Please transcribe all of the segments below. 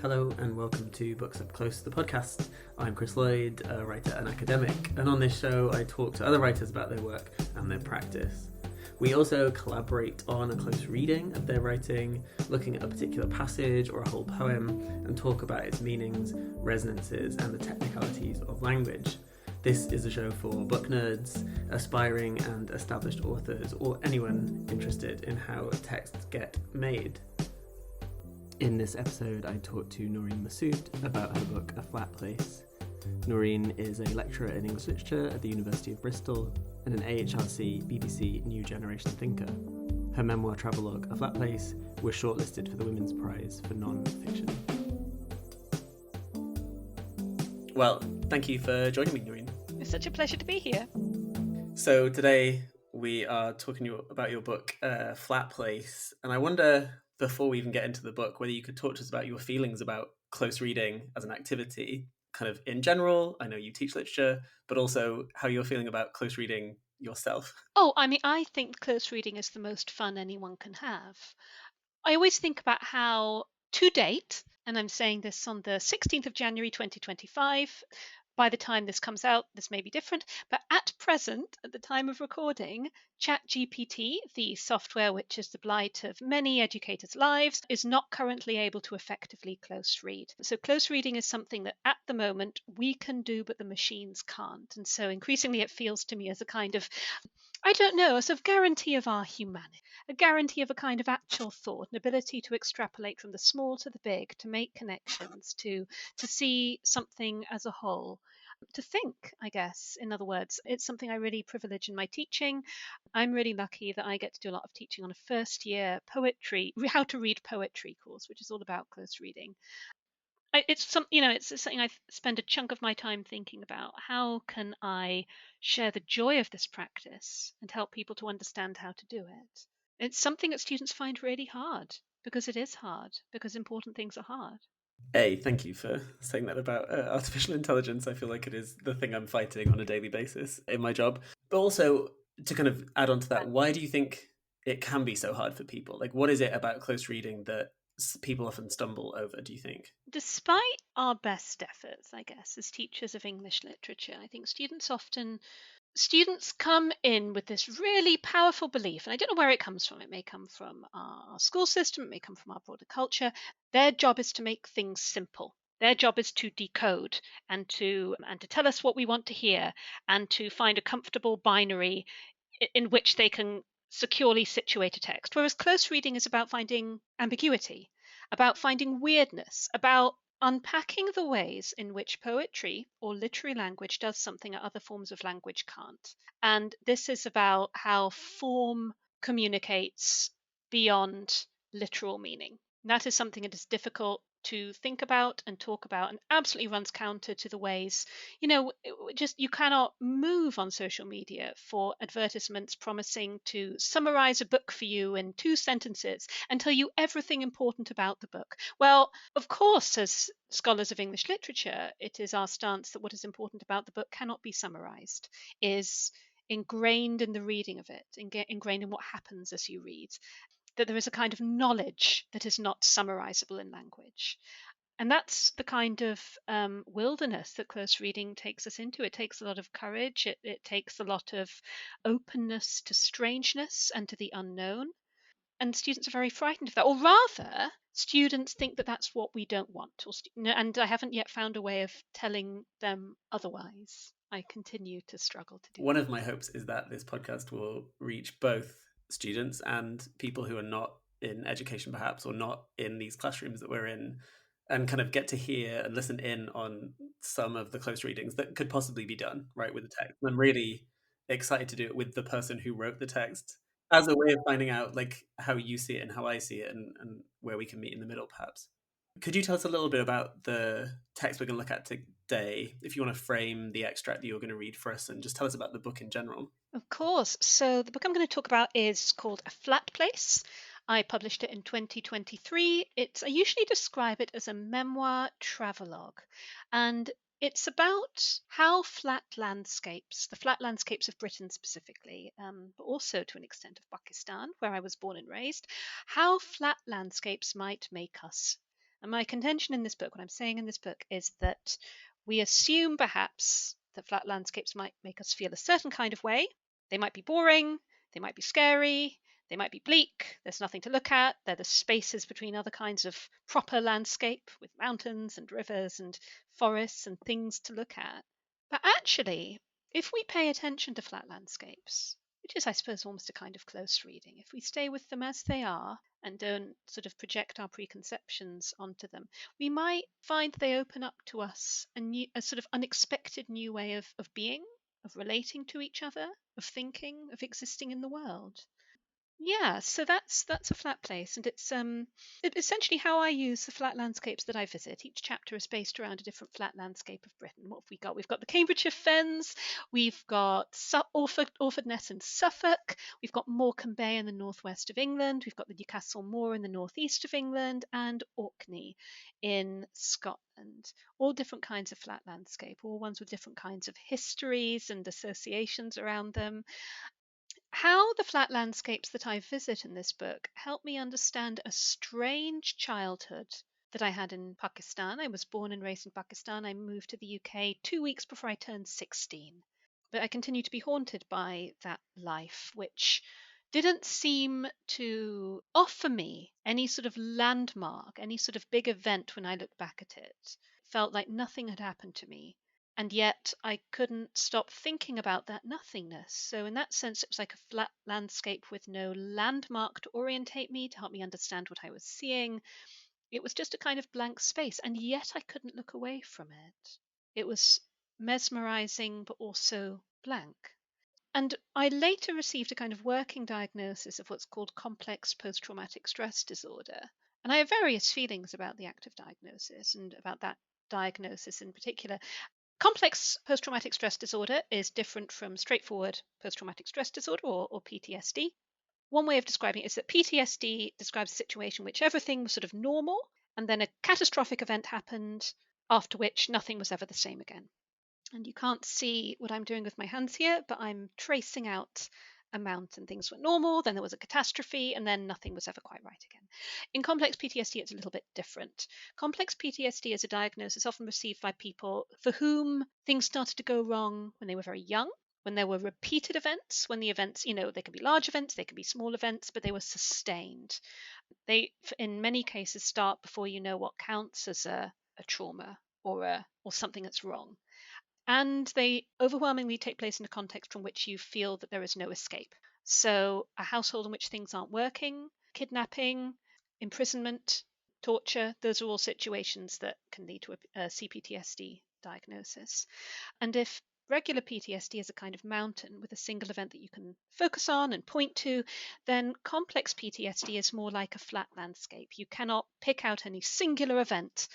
Hello and welcome to Books Up Close, the podcast. I'm Chris Lloyd, a writer and academic, and on this show I talk to other writers about their work and their practice. We also collaborate on a close reading of their writing, looking at a particular passage or a whole poem, and talk about its meanings, resonances, and the technicalities of language. This is a show for book nerds, aspiring and established authors, or anyone interested in how texts get made. In this episode, I talked to Noreen Masud about her book, A Flat Place. Noreen is a lecturer in English literature at the University of Bristol and an AHRC BBC New Generation thinker. Her memoir-travelogue, A Flat Place, was shortlisted for the Women's Prize for Non-Fiction. Well, thank you for joining me, Noreen. It's such a pleasure to be here. So today we are talking about your book, Flat Place, and I wonder, before we even get into the book, whether you could talk to us about your feelings about close reading as an activity, kind of in general. I know you teach literature, but also how you're feeling about close reading yourself. I think close reading is the most fun anyone can have. I always think about how, to date, and I'm saying this on the 16th of January 2025, by the time this comes out, this may be different, but at present, at the time of recording, ChatGPT, the software which is the blight of many educators' lives, is not currently able to effectively close read. So close reading is something that at the moment we can do, but the machines can't. And so increasingly it feels to me as a kind of, a sort of guarantee of our humanity, a guarantee of a kind of actual thought, an ability to extrapolate from the small to the big, to make connections, to see something as a whole, to think, I guess, in other words. It's something I really privilege in my teaching. I'm really lucky that I get to do a lot of teaching on a first year poetry, how to read poetry course, which is all about close reading. It's something I spend a chunk of my time thinking about. How can I share the joy of this practice and help people to understand how to do it? It's something that students find really hard, because it is hard, because important things are hard. Thank you for saying that about artificial intelligence. I feel like it is the thing I'm fighting on a daily basis in my job. But also, to kind of add on to that, why do you think it can be so hard for people? Like, what is it about close reading that people often stumble over, do you think? Despite our best efforts, I guess, as teachers of English literature, I think students come in with this really powerful belief, and I don't know where it comes from. It may come from our school system, it may come from our broader culture. Their job is to make things simple. Their job is to decode and to tell us what we want to hear, and to find a comfortable binary in which they can securely situate a text. Whereas close reading is about finding ambiguity, about finding weirdness, about unpacking the ways in which poetry or literary language does something that other forms of language can't. And this is about how form communicates beyond literal meaning. That is something that is difficult to think about and talk about, and absolutely runs counter to the ways, you cannot move on social media for advertisements promising to summarize a book for you in 2 sentences and tell you everything important about the book. Well, of course, as scholars of English literature, it is our stance that what is important about the book cannot be summarized, is ingrained in the reading of it, ingrained in what happens as you read, that there is a kind of knowledge that is not summarizable in language. And that's the kind of wilderness that close reading takes us into. It takes a lot of courage. It takes a lot of openness to strangeness and to the unknown. And students are very frightened of that. Or rather, students think that that's what we don't want. And I haven't yet found a way of telling them otherwise. I continue to struggle to do One of my hopes is that this podcast will reach both students and people who are not in education perhaps, or not in these classrooms that we're in, and kind of get to hear and listen in on some of the close readings that could possibly be done right with the text. I'm really excited to do it with the person who wrote the text, as a way of finding out like how you see it and how I see it, and where we can meet in the middle perhaps. Could you tell us a little bit about the text we're going to look at today, if you want to frame the extract that you're going to read for us, and just tell us about the book in general? Of course. So the book I'm going to talk about is called A Flat Place. I published it in 2023. I usually describe it as a memoir-travelogue. And it's about how the flat landscapes of Britain specifically, but also to an extent of Pakistan, where I was born and raised, how flat landscapes might make us And my contention in this book, what I'm saying in this book, is that we assume perhaps that flat landscapes might make us feel a certain kind of way. They might be boring, they might be scary, they might be bleak, there's nothing to look at, they're the spaces between other kinds of proper landscape with mountains and rivers and forests and things to look at. But actually, if we pay attention to flat landscapes, which is, I suppose, almost a kind of close reading, if we stay with them as they are and don't sort of project our preconceptions onto them, we might find they open up to us a sort of unexpected new way of being, of relating to each other, of thinking, of existing in the world. Yeah, so that's a flat place, and it's essentially how I use the flat landscapes that I visit. Each chapter is based around a different flat landscape of Britain. What have we got? We've got the Cambridgeshire Fens, we've got Orford Ness in Suffolk, we've got Morecambe Bay in the northwest of England, we've got the Newcastle Moor in the northeast of England, and Orkney in Scotland. All different kinds of flat landscape, all ones with different kinds of histories and associations around them. How the flat landscapes that I visit in this book help me understand a strange childhood that I had in Pakistan. I was born and raised in Pakistan. I moved to the UK 2 weeks before I turned 16. But I continue to be haunted by that life, which didn't seem to offer me any sort of landmark, any sort of big event when I looked back at it. It felt like nothing had happened to me. And yet I couldn't stop thinking about that nothingness. So, in that sense, it was like a flat landscape with no landmark to orientate me, to help me understand what I was seeing. It was just a kind of blank space, and yet I couldn't look away from it. It was mesmerizing, but also blank. And I later received a kind of working diagnosis of what's called complex post traumatic stress disorder. And I have various feelings about the active diagnosis and about that diagnosis in particular. Complex post traumatic stress disorder is different from straightforward post traumatic stress disorder or PTSD. One way of describing it is that PTSD describes a situation in which everything was sort of normal and then a catastrophic event happened, after which nothing was ever the same again. And you can't see what I'm doing with my hands here, but I'm tracing out a mountain. Things were normal, then there was a catastrophe, and then nothing was ever quite right again. In complex PTSD, it's a little bit different. Complex PTSD is a diagnosis often received by people for whom things started to go wrong when they were very young, when there were repeated events, when the events, they could be large events, they could be small events, but they were sustained. They, in many cases, start before you know what counts as a trauma or something that's wrong. And they overwhelmingly take place in a context from which you feel that there is no escape. So, a household in which things aren't working, kidnapping, imprisonment, torture, those are all situations that can lead to a CPTSD diagnosis. And if regular PTSD is a kind of mountain with a single event that you can focus on and point to, then complex PTSD is more like a flat landscape. You cannot pick out any singular event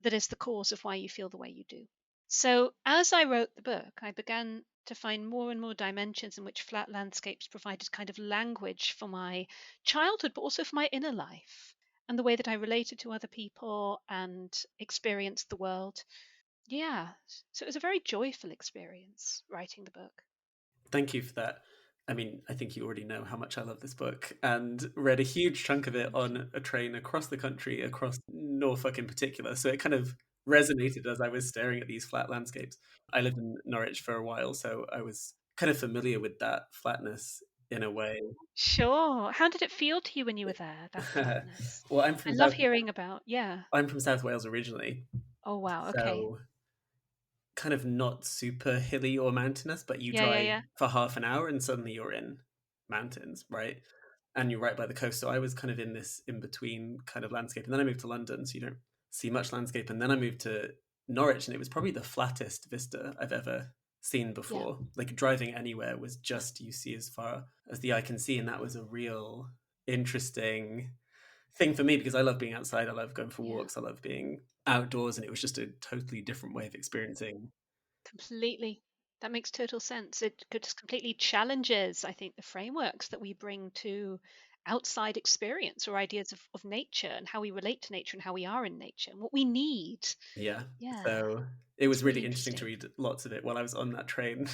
that is the cause of why you feel the way you do. So, as I wrote the book, I began to find more and more dimensions in which flat landscapes provided kind of language for my childhood, but also for my inner life and the way that I related to other people and experienced the world. Yeah, so it was a very joyful experience writing the book. Thank you for that. I mean, I think you already know how much I love this book and read a huge chunk of it on a train across the country, across Norfolk in particular. So it kind of resonated as I was staring at these flat landscapes. I lived in Norwich for a while, so I was kind of familiar with that flatness in a way. Sure. How did it feel to you when you were there, that flatness? Well, I love hearing about, yeah. I'm from South Wales originally, Oh, wow. Okay. so kind of not super hilly or mountainous, but you Yeah, yeah, drive yeah. for half an hour and suddenly you're in mountains, right? And you're right by the coast. So I was kind of in this in between kind of landscape. And then I moved to London, so you don't see much landscape. And then I moved to Norwich, and it was probably the flattest vista I've ever seen Yeah. before. Like driving anywhere was just you see as far as the eye can see. And that was a real interesting thing for me because I love being outside. I love going for Yeah. walks. I love being outdoors. And it was just a totally different way of experiencing. Completely. That makes total sense. It just completely challenges, I think, the frameworks that we bring to outside experience or ideas of nature and how we relate to nature and how we are in nature and what we need. Yeah. Yeah, So it was it's really really interesting to interesting. read lots of it while I was on that train.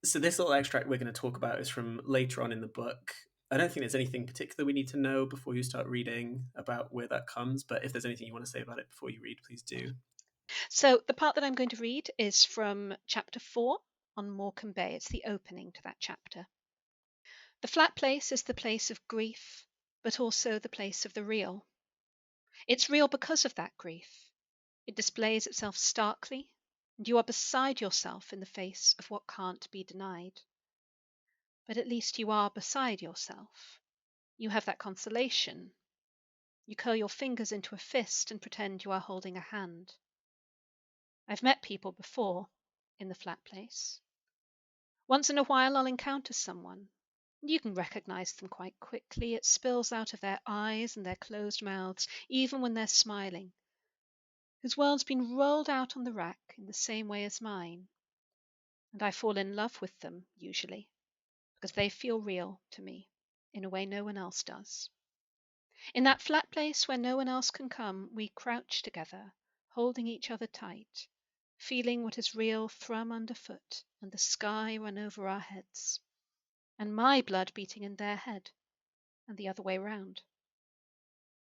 So this little extract we're going to talk about is from later on in the book. I don't think there's anything particular we need to know before you start reading about where that comes, but if there's anything you want to say about it before you read, please do. So the part that I'm going to read is from chapter 4 on Morecambe Bay. It's the opening to that chapter. The flat place is the place of grief, but also the place of the real. It's real because of that grief. It displays itself starkly, and you are beside yourself in the face of what can't be denied. But at least you are beside yourself. You have that consolation. You curl your fingers into a fist and pretend you are holding a hand. I've met people before in the flat place. Once in a while I'll encounter someone. You can recognize them quite quickly. It spills out of their eyes and their closed mouths, even when they're smiling, whose world's been rolled out on the rack in the same way as mine. And I fall in love with them, usually, because they feel real to me in a way no one else does. In that flat place where no one else can come, we crouch together, holding each other tight, feeling what is real thrum underfoot and the sky run over our heads, and my blood beating in their head, and the other way round.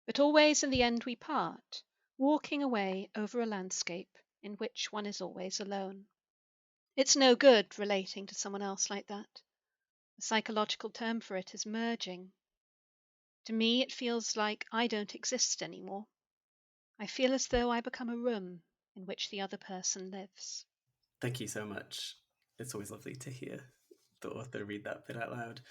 But always in the end we part, walking away over a landscape in which one is always alone. It's no good relating to someone else like that. The psychological term for it is merging. To me, it feels like I don't exist anymore. I feel as though I become a room in which the other person lives. Thank you so much. It's always lovely to hear the author read that bit out loud.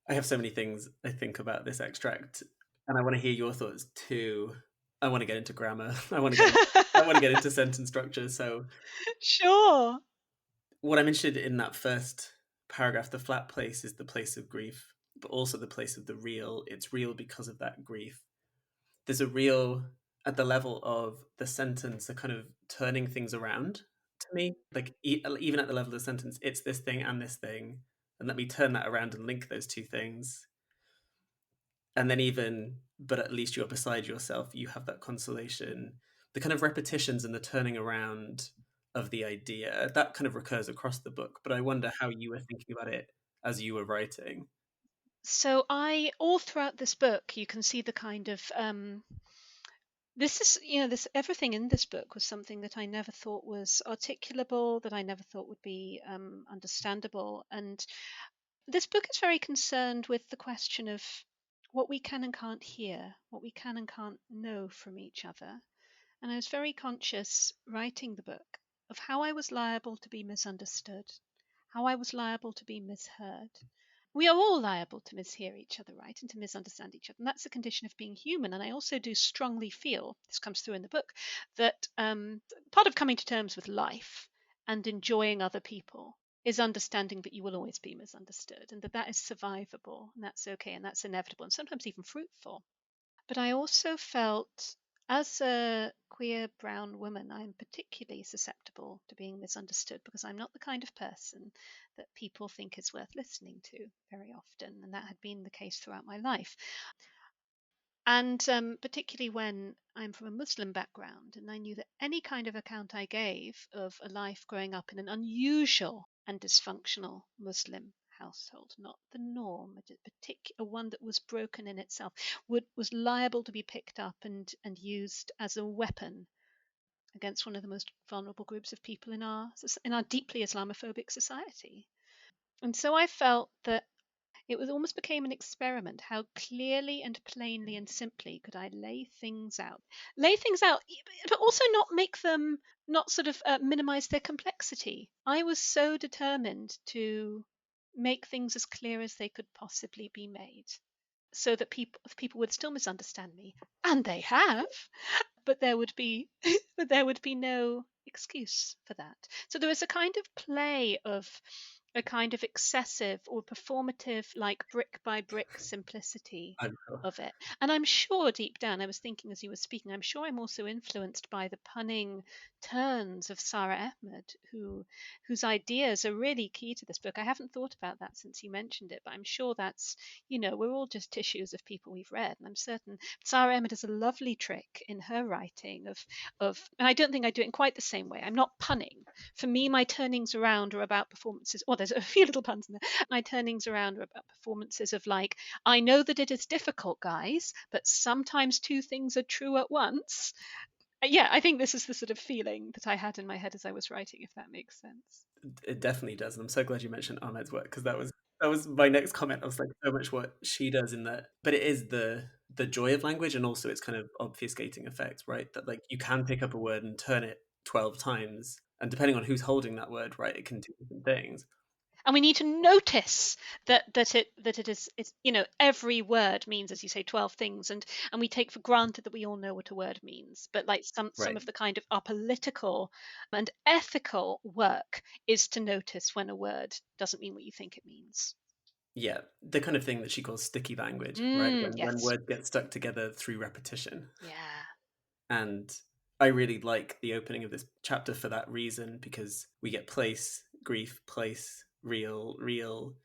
I have so many things I think about this extract, and I want to hear your thoughts too. I want to get into grammar. I want to get into sentence structure. So, Sure. what I'm interested in that first paragraph, the flat place is the place of grief, but also the place of the real. It's real because of that grief. There's a real at the level of the sentence, a kind of turning things around to me. Like even at the level of the sentence, it's this thing and this thing, and let me turn that around and link those two things. And then but at least you're beside yourself. You have that consolation. The kind of repetitions and the turning around of the idea that kind of recurs across the book. But I wonder how you were thinking about it as you were writing. So all throughout this book, you can see the kind of this is, this everything in this book was something that I never thought was articulable, that I never thought would be understandable. And this book is very concerned with the question of what we can and can't hear, what we can and can't know from each other. And I was very conscious writing the book of how I was liable to be misunderstood, how I was liable to be misheard. We are all liable to mishear each other, right, and to misunderstand each other. And that's the condition of being human. And I also do strongly feel, this comes through in the book, that part of coming to terms with life and enjoying other people is understanding that you will always be misunderstood, and that is survivable, and that's okay, and that's inevitable, and sometimes even fruitful. But I also felt, as a queer brown woman, I'm particularly susceptible to being misunderstood because I'm not the kind of person that people think is worth listening to very often, and that had been the case throughout my life. And particularly when I'm from a Muslim background, and I knew that any kind of account I gave of a life growing up in an unusual and dysfunctional Muslim household, not the norm, a one that was broken in itself, was liable to be picked up and used as a weapon against one of the most vulnerable groups of people in our deeply Islamophobic society. And so I felt that it almost became an experiment. How clearly and plainly and simply could I lay things out, but also not make them, not sort of minimize their complexity. I was so determined to make things as clear as they could possibly be made, so that people would still misunderstand me, and they have, but there would be no excuse for that. So there is a kind of play of a kind of excessive or performative, like brick by brick simplicity of it. And I'm sure deep down, I was thinking as you were speaking, I'm sure I'm also influenced by the punning turns of Sara Ahmed, whose ideas are really key to this book. I haven't thought about that since you mentioned it, but I'm sure that's, we're all just tissues of people we've read. And I'm certain Sara Ahmed has a lovely trick in her writing and I don't think I do it in quite the same way. I'm not punning. For me, my turnings around are about performances. Well, there's a few little puns in there. My turnings around are about performances of like, I know that it is difficult, guys, but sometimes two things are true at once. Yeah, I think this is the sort of feeling that I had in my head as I was writing, if that makes sense. It definitely does, and I'm so glad you mentioned Ahmed's work, because that was my next comment. I was like, so much what she does in that, but it is the joy of language, and also its kind of obfuscating effect, right? That like you can pick up a word and turn it 12 times, and depending on who's holding that word, right, it can do different things. And we need to notice that it is, it's, every word means, as you say, 12 things, and we take for granted that we all know what a word means, but like some Right. of the kind of our political and ethical work is to notice when a word doesn't mean what you think it means. Yeah, the kind of thing that she calls sticky language, right? When Yes. words get stuck together through repetition. Yeah. And I really like the opening of this chapter for that reason, because we get place, grief, place, real, real,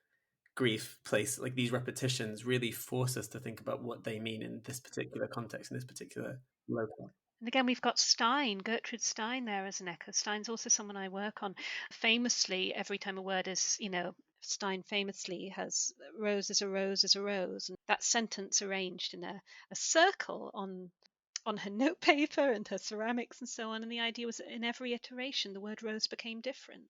grief, place. Like these repetitions really force us to think about what they mean in this particular context, in this particular locale. And again, we've got Stein, Gertrude Stein there as an echo. Stein's also someone I work on. Famously, every time a word is, Stein famously has rose is a rose is a rose. And that sentence arranged in a circle on her notepaper and her ceramics and so on. And the idea was that in every iteration, the word rose became different.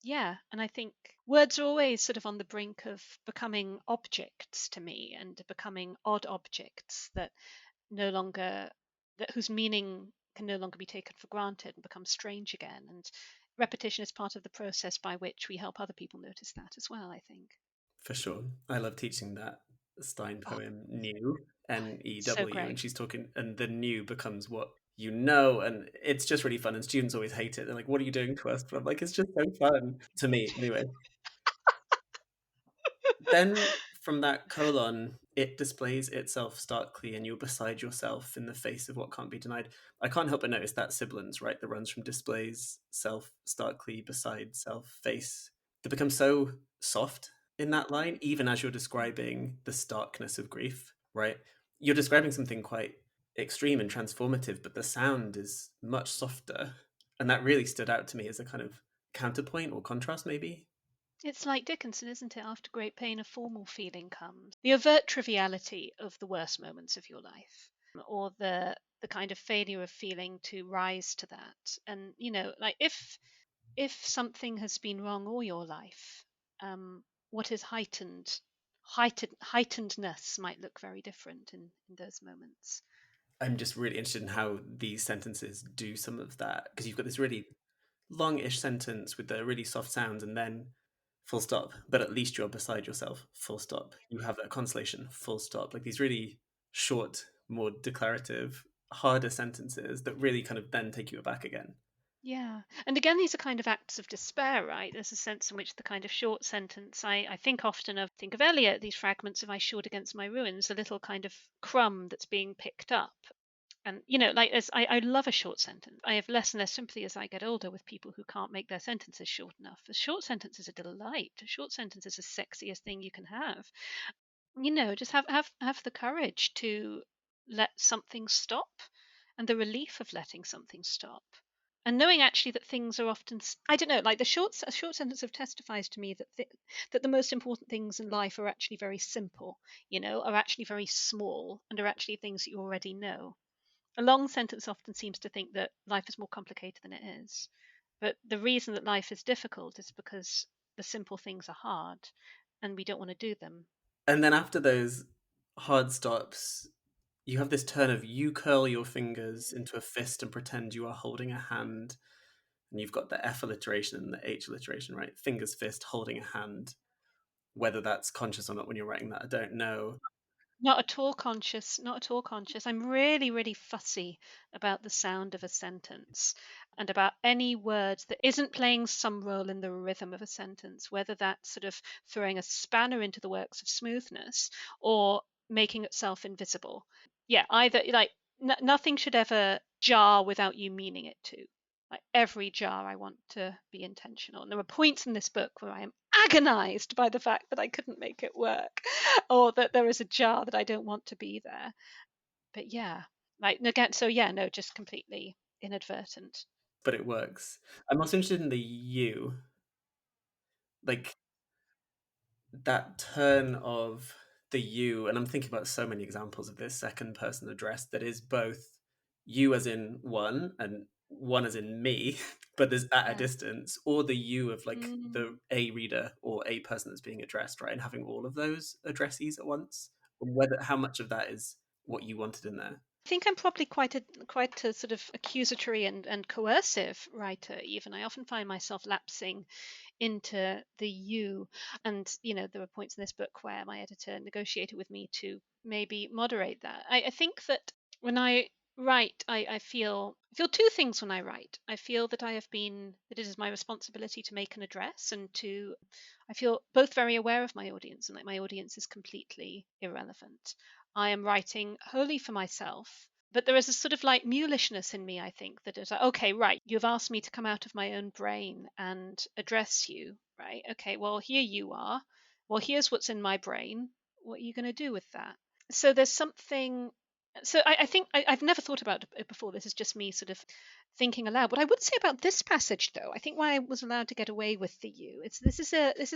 Yeah, and I think words are always sort of on the brink of becoming objects to me, and becoming odd objects that no longer, that whose meaning can no longer be taken for granted and become strange again. And repetition is part of the process by which we help other people notice that as well, I think. For sure. I love teaching that Stein Oh, poem, New, so New, and great. she's talking, and the new becomes what you know, and it's just really fun. And students always hate it. They're like, "What are you doing to us?" But I'm like, "It's just so fun to me, anyway." Then from that colon, it displays itself starkly, and you're beside yourself in the face of what can't be denied. I can't help but notice that sibilance, right, that runs from displays self starkly beside self face, that becomes so soft in that line, even as you're describing the starkness of grief, right? You're describing something quite extreme and transformative, but the sound is much softer. And that really stood out to me as a kind of counterpoint or contrast, maybe. It's like Dickinson, isn't it? After great pain, a formal feeling comes. The overt triviality of the worst moments of your life, or the kind of failure of feeling to rise to that. And like if something has been wrong all your life, what is heightenedness might look very different in those moments. I'm just really interested in how these sentences do some of that, because you've got this really long-ish sentence with the really soft sounds, and then full stop. But at least you're beside yourself. Full stop. You have that consolation. Full stop. Like these really short, more declarative, harder sentences that really kind of then take you aback again. Yeah. And again, these are kind of acts of despair, right? There's a sense in which the kind of short sentence, I think often of, think of Eliot, these fragments of I shored against my ruins, a little kind of crumb that's being picked up. And, like as I love a short sentence. I have less and less sympathy as I get older with people who can't make their sentences short enough. A short sentence is a delight. A short sentence is the sexiest thing you can have. Just have the courage to let something stop, and the relief of letting something stop, and knowing actually that things are often, I don't know, like a short sentence of testifies to me that the most important things in life are actually very simple, are actually very small, and are actually things that you already know. A long sentence often seems to think that life is more complicated than it is, but the reason that life is difficult is because the simple things are hard and we don't want to do them. And then after those hard stops, you have this turn of you curl your fingers into a fist and pretend you are holding a hand. And you've got the F alliteration and the H alliteration, right? Fingers, fist, holding a hand. Whether that's conscious or not when you're writing that, I don't know. Not at all conscious, not at all conscious. I'm really, really fussy about the sound of a sentence, and about any word that isn't playing some role in the rhythm of a sentence, whether that's sort of throwing a spanner into the works of smoothness or making itself invisible. Yeah, either like nothing should ever jar without you meaning it to. Like every jar, I want to be intentional. And there were points in this book where I am agonized by the fact that I couldn't make it work, or that there is a jar that I don't want to be there. But yeah, like again, so yeah, no, just completely inadvertent. But it works. I'm also interested in the you, like that turn of the you, and I'm thinking about so many examples of this second person address that is both you as in one and one as in me, but there's at a Yeah. distance, or the you of like the Mm. a reader or a person that's being addressed, right? And having all of those addressees at once, whether how much of that is what you wanted in there. I think I'm probably quite a sort of accusatory and coercive writer even. I often find myself lapsing into the you. And, there were points in this book where my editor negotiated with me to maybe moderate that. I think that when I write, I feel two things when I write. I feel that that it is my responsibility to make an address and I feel both very aware of my audience and that my audience is completely irrelevant. I am writing wholly for myself. But there is a sort of like mulishness in me, I think, that is like, okay, right, you've asked me to come out of my own brain and address you, right? Okay, well, here you are. Well, here's what's in my brain. What are you going to do with that? So there's something. So I think I've never thought about it before. This is just me sort of thinking aloud. What I would say about this passage, though, I think why I was allowed to get away with the you, it's this is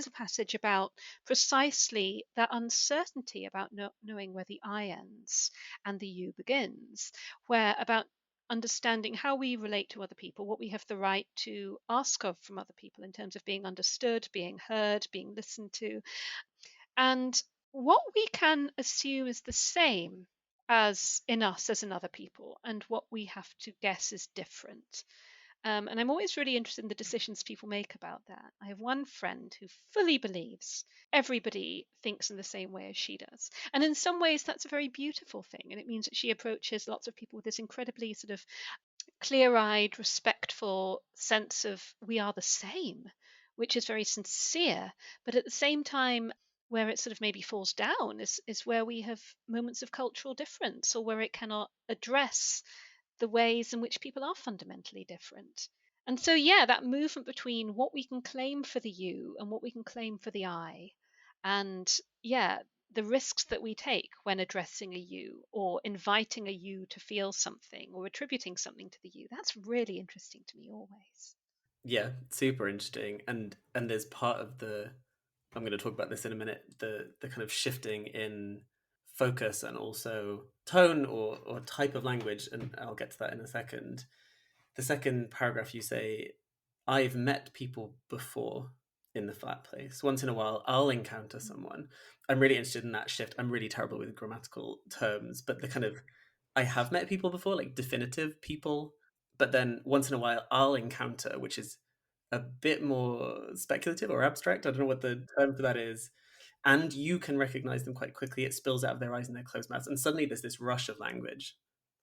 a passage about precisely that uncertainty about knowing where the I ends and the you begins, where about understanding how we relate to other people, what we have the right to ask of from other people in terms of being understood, being heard, being listened to, and what we can assume is the same as in us as in other people, and what we have to guess is different. And I'm always really interested in the decisions people make about that. I have one friend who fully believes everybody thinks in the same way as she does. And in some ways, that's a very beautiful thing. And it means that she approaches lots of people with this incredibly sort of clear eyed, respectful sense of we are the same, which is very sincere. But at the same time, where it sort of maybe falls down is where we have moments of cultural difference or where it cannot address the ways in which people are fundamentally different. And so, yeah, that movement between what we can claim for the you and what we can claim for the I, and yeah, the risks that we take when addressing a you or inviting a you to feel something or attributing something to the you, that's really interesting to me always. Yeah, super interesting. And there's part of the, I'm going to talk about this in a minute, the kind of shifting in focus and also tone or type of language, and I'll get to that in a second. The second paragraph you say, I've met people before in the flat place. Once in a while, I'll encounter someone. I'm really interested in that shift. I'm really terrible with grammatical terms, but the kind of, I have met people before, like definitive people, but then once in a while, I'll encounter, which is a bit more speculative or abstract. I don't know what the term for that is. And you can recognize them quite quickly. It spills out of their eyes and their closed mouths. And suddenly there's this rush of language,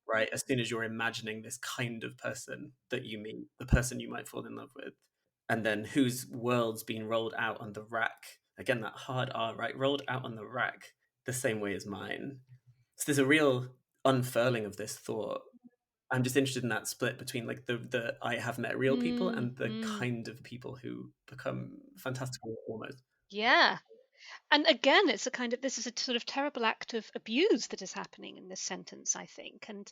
right? As soon as you're imagining this kind of person that you meet, the person you might fall in love with, and then whose world's been rolled out on the rack. Again, that hard R, right? Rolled out on the rack the same way as mine. So there's a real unfurling of this thought. I'm just interested in that split between like the I have met real people Mm, and the mm. kind of people who become fantastical almost. Yeah. And again, this is a sort of terrible act of abuse that is happening in this sentence, I think. And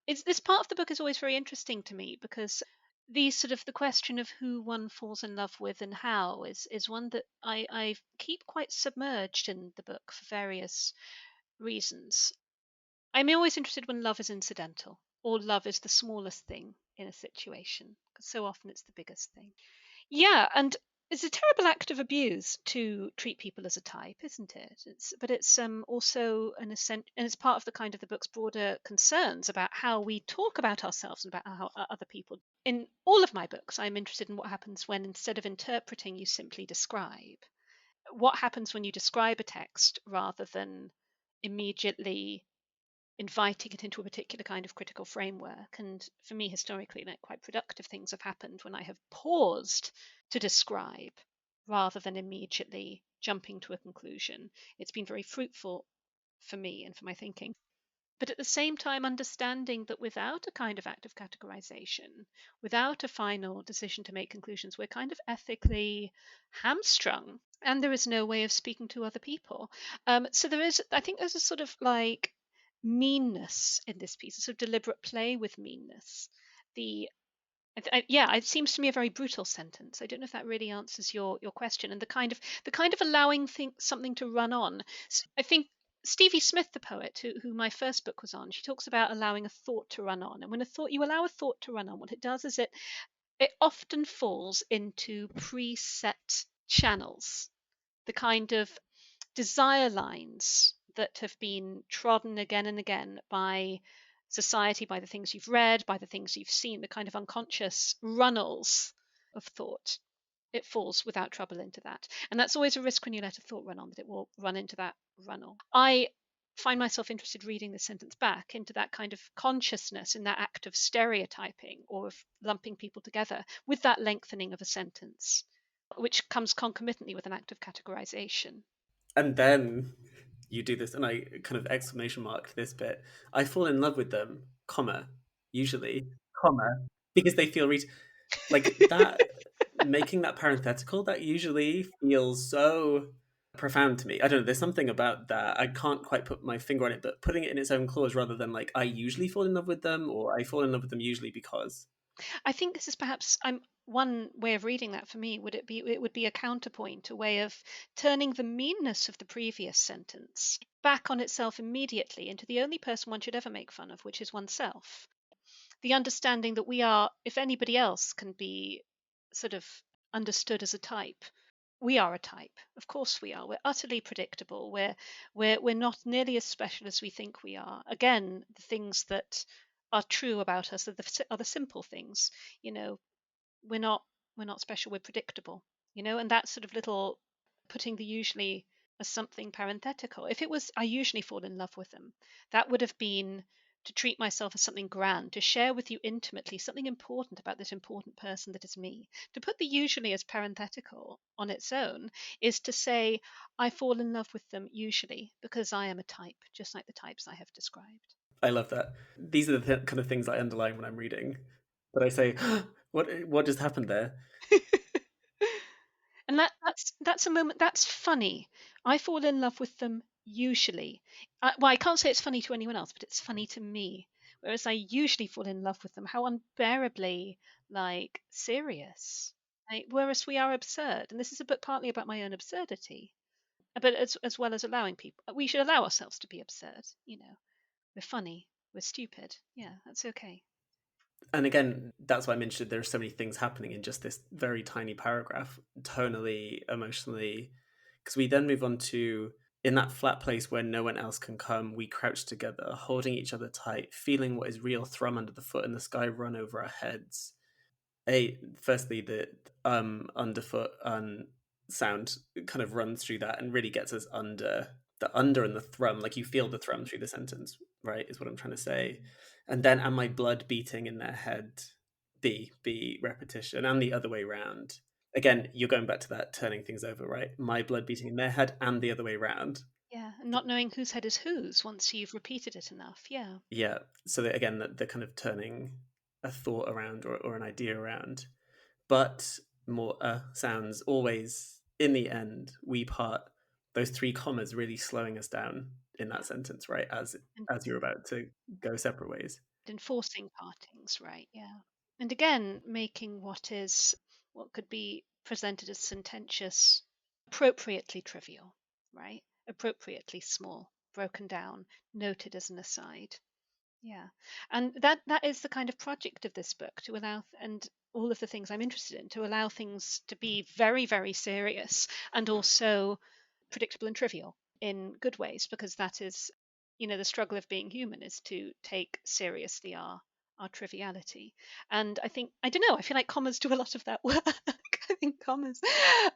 it's this part of the book is always very interesting to me because the question of who one falls in love with and how is one that I keep quite submerged in the book for various reasons. I'm always interested when love is incidental or love is the smallest thing in a situation because so often it's the biggest thing. Yeah, and it's a terrible act of abuse to treat people as a type, isn't it? But it's also an and it's part of the kind of the book's broader concerns about how we talk about ourselves and about how other people. In all of my books, I'm interested in what happens when instead of interpreting, you simply describe. What happens when you describe a text rather than immediately inviting it into a particular kind of critical framework. And for me, historically, like quite productive things have happened when I have paused to describe rather than immediately jumping to a conclusion. It's been very fruitful for me and for my thinking. But at the same time, understanding that without a kind of active categorization, without a final decision to make conclusions, we're kind of ethically hamstrung and there is no way of speaking to other people. So I think there's a sort of like meanness in this piece, a sort of deliberate play with meanness. The Yeah, it seems to me a very brutal sentence. I don't know if that really answers your question. And the kind of allowing something to run on. I think Stevie Smith, the poet who my first book was on, she talks about allowing a thought to run on. And when you allow a thought to run on, what it does is it often falls into preset channels, the kind of desire lines that have been trodden again and again by society, by the things you've read, by the things you've seen, the kind of unconscious runnels of thought. It falls without trouble into that. And that's always a risk when you let a thought run on, that it will run into that runnel. I find myself interested reading this sentence back into that kind of consciousness in that act of stereotyping or of lumping people together with that lengthening of a sentence, which comes concomitantly with an act of categorization. And then you do this, and I kind of exclamation marked this bit. I fall in love with them, comma, usually, comma, because they feel like that. Making that parenthetical, that usually feels so profound to me. I don't know. There's something about that. I can't quite put my finger on it, but putting it in its own clause rather than like I usually fall in love with them or I fall in love with them usually because. I think this is perhaps one way of reading that for me. It would be a counterpoint, a way of turning the meanness of the previous sentence back on itself immediately into the only person one should ever make fun of, which is oneself. The understanding that we are, if anybody else can be sort of understood as a type, we are a type. Of course we are. We're utterly predictable. We're not nearly as special as we think we are. Again, the things that are true about us are the simple things. You know, we're not we're not special. We're predictable. And that sort of little putting the usually as something parenthetical. If it was I usually fall in love with them, that would have been to treat myself as something grand, to share with you intimately something important about this important person that is me. To put the usually as parenthetical on its own is to say, I fall in love with them usually because I am a type, just like the types I have described. I love that. These are the kind of things I underline when I'm reading. But I say, what just happened there? And that's a moment that's funny. I fall in love with them usually. Well, I can't say it's funny to anyone else, but it's funny to me. Whereas I usually fall in love with them. How unbearably serious. Whereas we are absurd, and this is a book partly about my own absurdity, but as well as allowing people, we should allow ourselves to be absurd. We're funny, we're stupid. Yeah, that's okay. And again, that's why I'm interested. There are so many things happening in just this very tiny paragraph, tonally, emotionally. Because we then move on to in that flat place where no one else can come, we crouch together, holding each other tight, feeling what is real thrum under the foot and the sky run over our heads. Firstly, the underfoot sound kind of runs through that and really gets us under the under and the thrum. Like you feel the thrum through the sentence, right? Is what I'm trying to say. And then, and my blood beating in their head, B repetition, and the other way round. Again, you're going back to that turning things over, right? My blood beating in their head and the other way round. Yeah, and not knowing whose head is whose once you've repeated it enough. Yeah. Yeah. So that, again, they're kind of turning a thought around or an idea around. But more sounds always in the end we part. Those three commas really slowing us down in that sentence, right? As you're about to go separate ways. Enforcing partings, right? Yeah. And again, making what could be presented as sententious appropriately trivial, right? Appropriately small, broken down, noted as an aside. Yeah. And that is the kind of project of this book, to allow and all of the things I'm interested in, to allow things to be very, very serious and also predictable and trivial in good ways, because that is, the struggle of being human is to take seriously our triviality. And I don't know, I feel like commas do a lot of that work. I think commas,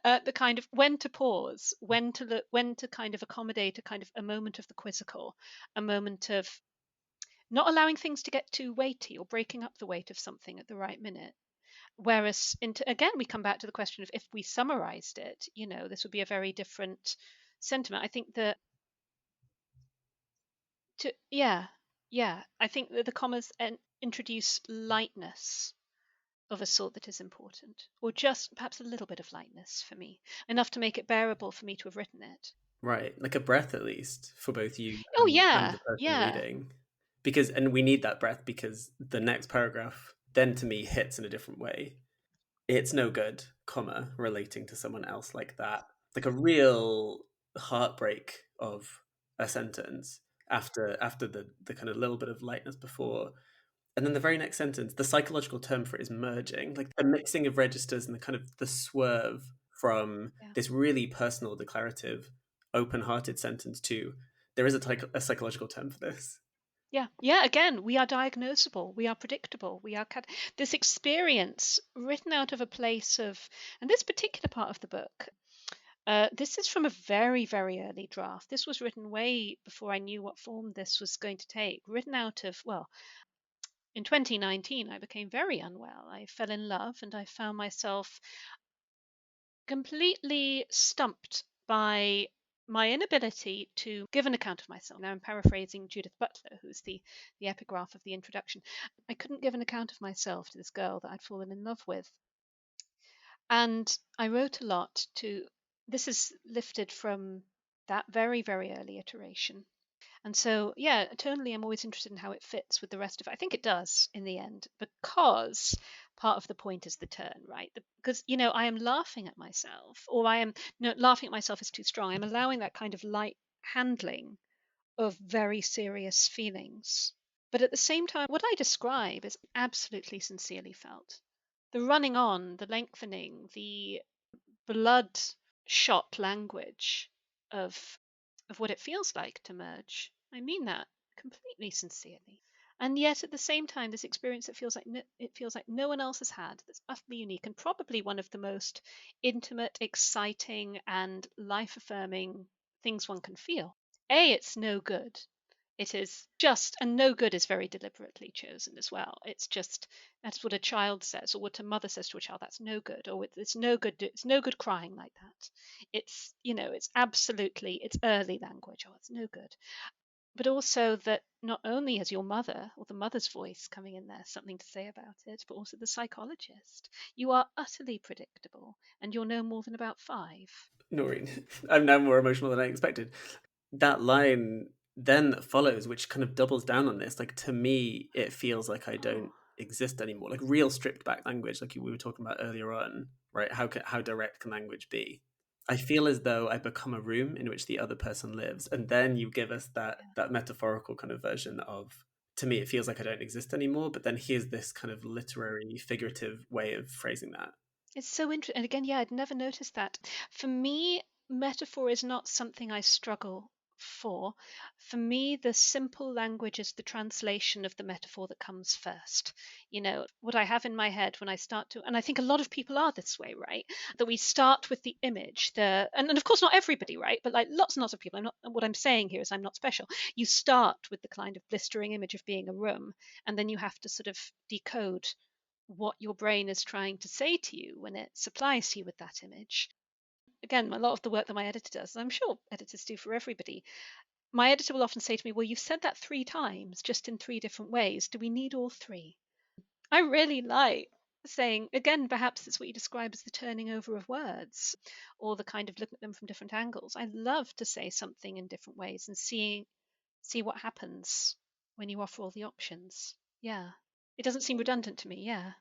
the kind of when to pause, when to look, when to kind of accommodate a kind of a moment of the quizzical, a moment of not allowing things to get too weighty or breaking up the weight of something at the right minute. Whereas, again, we come back to the question of if we summarized it, this would be a very different sentiment. I think that yeah, I think that the commas introduce lightness of a sort that is important, or just perhaps a little bit of lightness for me, enough to make it bearable for me to have written it. Right, like a breath at least for both you Oh and yeah, the person yeah, reading. And we need that breath because the next paragraph then to me hits in a different way. It's no good, comma, relating to someone else like that. Like a real heartbreak of a sentence after the kind of little bit of lightness before. And then the very next sentence, the psychological term for it is merging, like the mixing of registers and the kind of the swerve from Yeah. this really personal, declarative, open-hearted sentence to there is a psychological term for this. Yeah. Yeah. Again, we are diagnosable. We are predictable. We are this experience written out of a place of, and this particular part of the book, this is from a very, very early draft. This was written way before I knew what form this was going to take. Written out of, well, in 2019, I became very unwell. I fell in love and I found myself completely stumped by my inability to give an account of myself. Now I'm paraphrasing Judith Butler, who's the epigraph of the introduction. I couldn't give an account of myself to this girl that I'd fallen in love with. And I wrote a lot to, this is lifted from that very, very early iteration. And so, yeah, eternally, I'm always interested in how it fits with the rest of it. I think it does in the end, because part of the point is the turn, right? Because, I am laughing at myself, or I am, no, laughing at myself is too strong. I'm allowing that kind of light handling of very serious feelings. But at the same time, what I describe is absolutely sincerely felt. The running on, the lengthening, the bloodshot language of what it feels like to merge. I mean that completely sincerely. And yet at the same time, this experience that feels like no one else has had, that's utterly unique and probably one of the most intimate, exciting, and life affirming things one can feel. It's no good. It is just, and no good is very deliberately chosen as well. It's just, that's what a child says, or what a mother says to a child. That's no good, or it's no good. It's no good crying like that. It's absolutely, it's early language. Oh, it's no good. But also that not only has your mother or the mother's voice coming in there something to say about it, but also the psychologist. You are utterly predictable, and you're no more than about 5. Noreen, I'm now more emotional than I expected. That line then follows, which kind of doubles down on this. Like, to me, it feels like I Oh, don't exist anymore. Like real stripped back language, like we were talking about earlier on, right? How direct can language be? I feel as though I become a room in which the other person lives, and then you give us that metaphorical kind of version of. To me, it feels like I don't exist anymore. But then here's this kind of literary, figurative way of phrasing that. it's so interesting. And again, yeah, I'd never noticed that. For me, metaphor is not something I struggle for. For me, the simple language is the translation of the metaphor that comes first. What I have in my head when I start to, and I think a lot of people are this way, right? That we start with the image, and of course not everybody, right? But like lots and lots of people. What I'm saying here is I'm not special. You start with the kind of blistering image of being a room, and then you have to sort of decode what your brain is trying to say to you when it supplies you with that image. Again, a lot of the work that my editor does, and I'm sure editors do for everybody, my editor will often say to me, well, you've said that 3 times, just in 3 different ways. Do we need all 3? I really like saying, again, perhaps it's what you describe as the turning over of words, or the kind of looking at them from different angles. I love to say something in different ways and see what happens when you offer all the options. Yeah. It doesn't seem redundant to me. Yeah.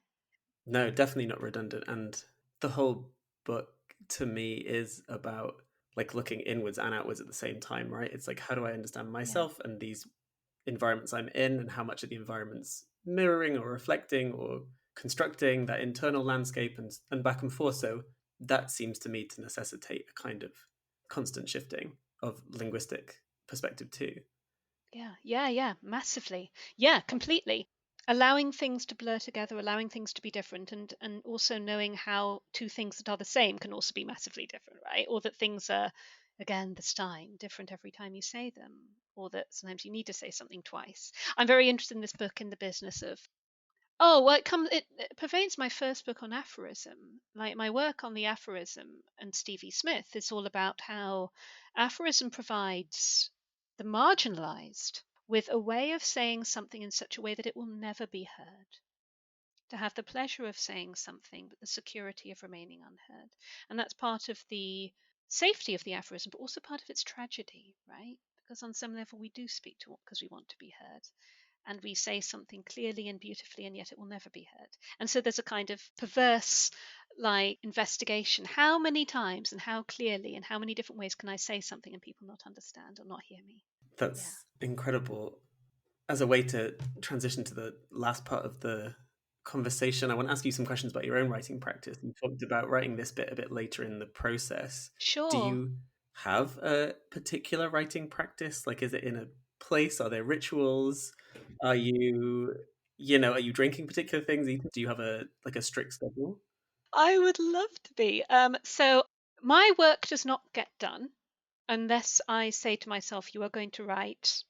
No, definitely not redundant. And the whole book to me is about like looking inwards and outwards at the same time, right? It's like, how do I understand Yeah. myself and these environments I'm in, and how much of the environment's mirroring or reflecting or constructing that internal landscape and back and forth. So that seems to me to necessitate a kind of constant shifting of linguistic perspective too. Yeah, massively. Yeah, completely. Allowing things to blur together, allowing things to be different, and also knowing how 2 things that are the same can also be massively different, right? Or that things are, again, the Stein, different every time you say them, or that sometimes you need to say something twice. I'm very interested in this book in the business of, oh, well, it pervades my first book on aphorism. Like my work on the aphorism and Stevie Smith is all about how aphorism provides the marginalized with a way of saying something in such a way that it will never be heard. To have the pleasure of saying something, but the security of remaining unheard. And that's part of the safety of the aphorism, but also part of its tragedy, right? Because on some level we do speak to because we want to be heard. and we say something clearly and beautifully, and yet it will never be heard. And so there's a kind of perverse like investigation. How many times and how clearly and how many different ways can I say something and people not understand or not hear me? That's incredible. As a way to transition to the last part of the conversation, I want to ask you some questions about your own writing practice. You talked about writing this bit a bit later in the process. Do Sure. you have a particular writing practice? Like, is it in a place? Are there rituals? Are you, are you drinking particular things? Do you have a strict schedule? I would love to be. So my work does not get done unless I say to myself, you are going to write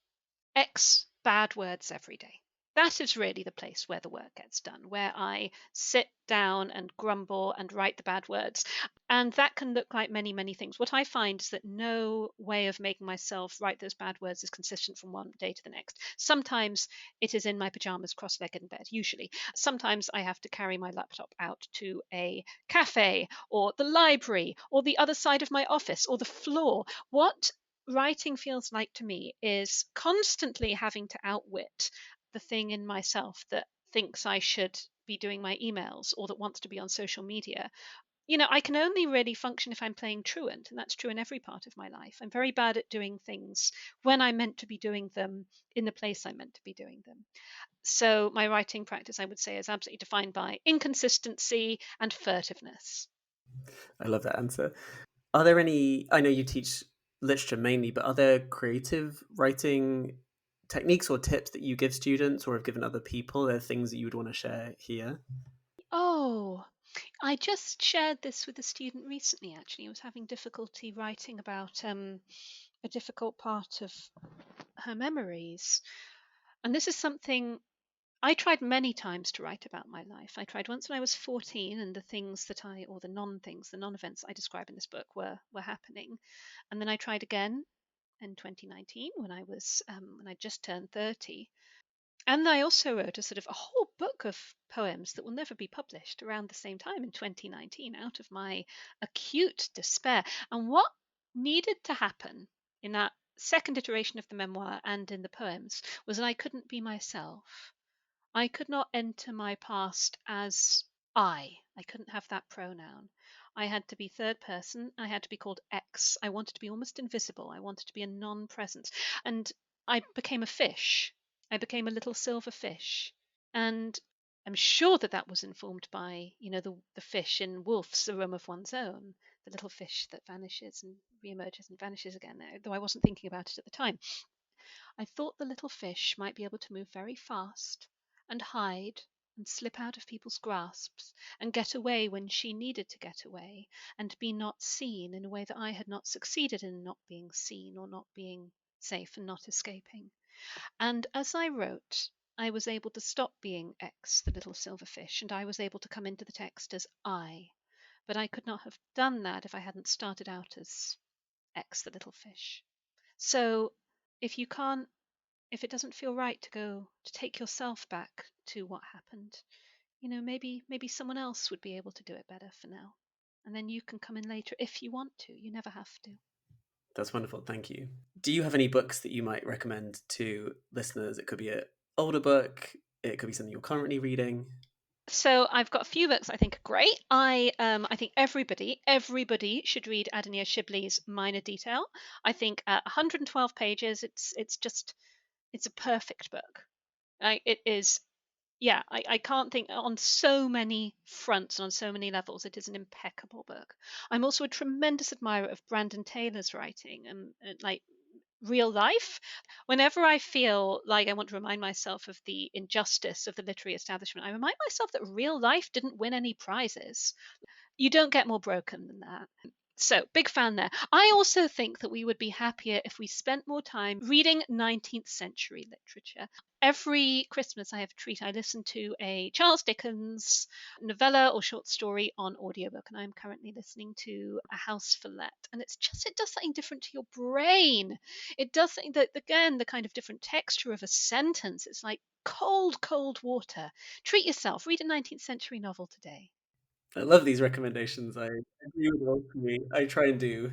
X bad words every day. That is really the place where the work gets done, where I sit down and grumble and write the bad words. And that can look like many, many things. What I find is that no way of making myself write those bad words is consistent from one day to the next. Sometimes it is in my pajamas, cross legged in bed, usually. Sometimes I have to carry my laptop out to a cafe or the library or the other side of my office or the floor. What writing feels like to me is constantly having to outwit the thing in myself that thinks I should be doing my emails or that wants to be on social media. I can only really function if I'm playing truant, and that's true in every part of my life. I'm very bad at doing things when I'm meant to be doing them in the place I'm meant to be doing them. So my writing practice, I would say, is absolutely defined by inconsistency and furtiveness. I love that answer. Are there any, I know you teach literature mainly, but are there creative writing techniques or tips that you give students or have given other people? Are there things that you would want to share here? Oh, I just shared this with a student recently, actually. I was having difficulty writing about a difficult part of her memories. And this is something I tried many times to write about my life. I tried once when I was 14, and the things that or the non-things, the non-events I describe in this book were happening. And then I tried again in 2019 when I just turned 30. And I also wrote a sort of a whole book of poems that will never be published around the same time in 2019 out of my acute despair. And what needed to happen in that second iteration of the memoir and in the poems was that I couldn't be myself. I could not enter my past as I. I couldn't have that pronoun. I had to be third person. I had to be called X. I wanted to be almost invisible. I wanted to be a non presence. And I became a fish. I became a little silver fish. And I'm sure that that was informed by, the fish in Wolf's A Room of One's Own, the little fish that vanishes and reemerges and vanishes again, though I wasn't thinking about it at the time. I thought the little fish might be able to move very fast and hide and slip out of people's grasps and get away when she needed to get away and be not seen in a way that I had not succeeded in not being seen or not being safe and not escaping. And as I wrote, I was able to stop being X, the little silver fish, and I was able to come into the text as I. But I could not have done that if I hadn't started out as X, the little fish. So if you can't if it doesn't feel right to go to take yourself back to what happened, maybe someone else would be able to do it better for now. And then you can come in later if you want to. You never have to. That's wonderful. Thank you. Do you have any books that you might recommend to listeners? It could be an older book, it could be something you're currently reading. So I've got a few books I think are great. I think everybody should read Adania Shibley's Minor Detail. I think at 112 pages, it's a perfect book. It is. Yeah, I can't think on so many fronts and on so many levels. It is an impeccable book. I'm also a tremendous admirer of Brandon Taylor's writing and like real life. Whenever I feel like I want to remind myself of the injustice of the literary establishment, I remind myself that real life didn't win any prizes. You don't get more broken than that. So, big fan there. I also think that we would be happier if we spent more time reading 19th century literature. Every Christmas, I have a treat. I listen to a Charles Dickens novella or short story on audiobook, and I'm currently listening to A House for Let. And it does something different to your brain. It does something that, again, the kind of different texture of a sentence. It's like cold, cold water. Treat yourself. Read a 19th century novel today. I love these recommendations. I agree with all three. I try and do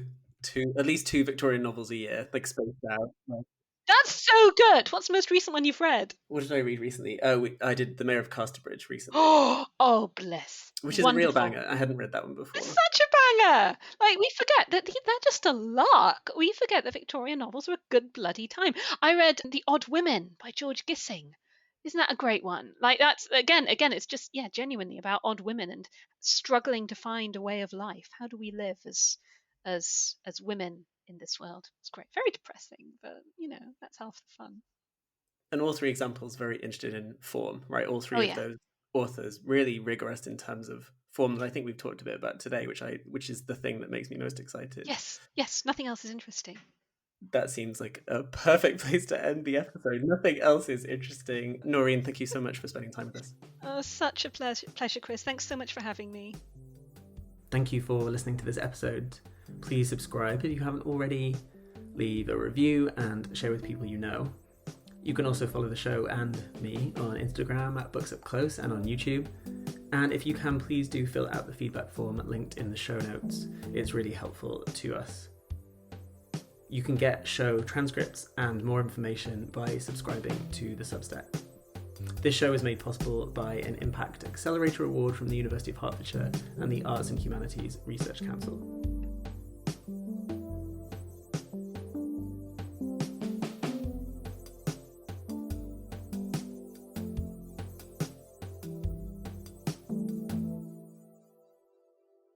at least two Victorian novels a year, like spaced out. That's so good. What's the most recent one you've read? What did I read recently? Oh, I did The Mayor of Casterbridge recently, Oh, bliss. which is a real Wonderful. banger. I hadn't read that one before. It's such a banger. Like, we forget that they're just a lark. We forget that Victorian novels were a good bloody time. I read The Odd Women by George Gissing. Isn't that a great one? Like, that's again, it's just, yeah, genuinely about odd women and struggling to find a way of life. How do we live as women in this world? It's great. Very depressing, but that's half the fun. And all three examples very interested in form, right? All three Oh, of yeah. those authors really rigorous in terms of form that I think we've talked a bit about today, which is the thing that makes me most excited. Yes. Nothing else is interesting. That seems like a perfect place to end the episode. Nothing else is interesting. Noreen, thank you so much for spending time with us. Oh, such a pleasure, Chris. Thanks so much for having me. Thank you for listening to this episode. Please subscribe if you haven't already, leave a review and share with people you know. You can also follow the show and me on Instagram at Books Up Close and on YouTube. And if you can, please do fill out the feedback form linked in the show notes. It's really helpful to us. You can get show transcripts and more information by subscribing to the Substack. This show is made possible by an Impact Accelerator Award from the University of Hertfordshire and the Arts and Humanities Research Council.